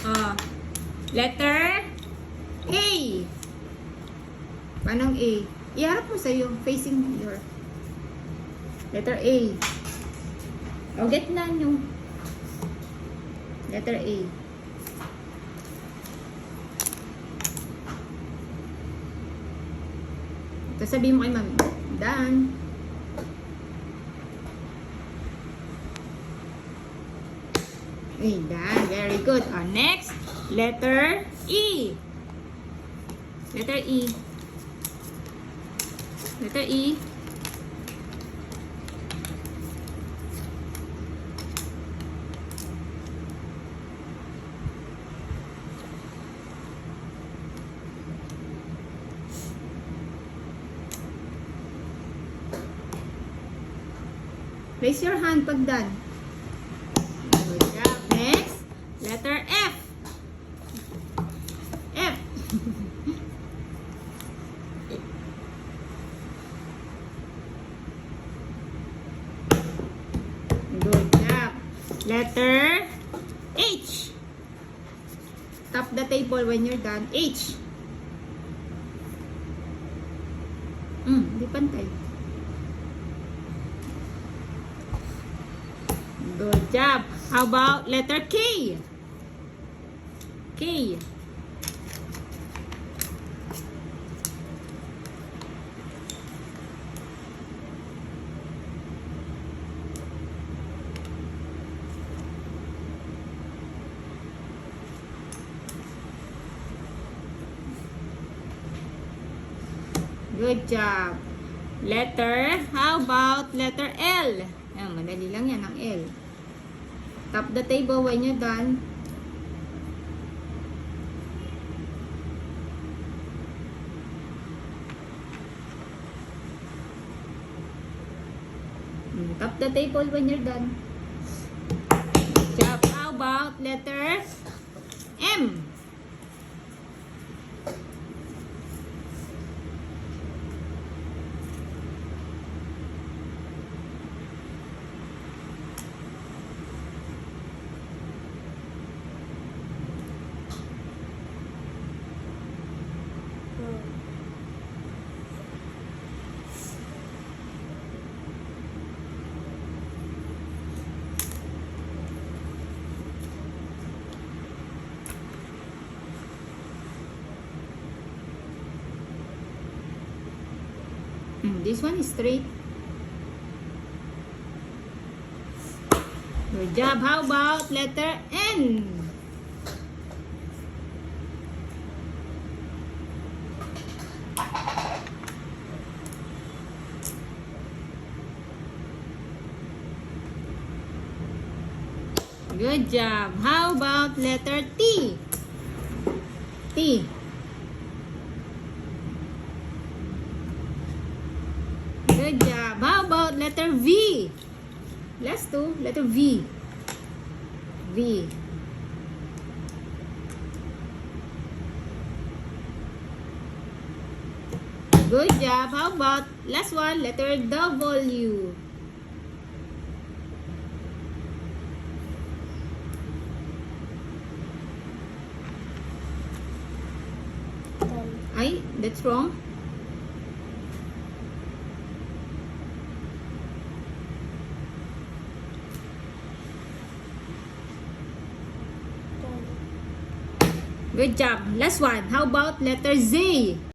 Oh. Letter A. Paano A? Iharap mo sa'yo. Facing your. Letter A. O, get na nyo. Letter A. Ito, sabihin mo kay mami. Done. Done. Very good. Next, letter E. Letter E. Letter E. Raise your hand pag done. Good job. Next, letter F. F. Good job. Letter H. Tap the table when you're done. H. Hindi pantay. Good job. How about letter K? K. Good job. How about letter L? Ayan, madali lang yan ang L. Tap the table when you're done. Tap the table when you're done. Good job. How about letter M? This one is straight. Good job. How about letter N? Good job. How about letter T? T. Good job. How about letter V? Last two. Letter V. V. Good job. How about last one? Letter W. Ay, that's wrong. Good job. Last one. How about letter Z?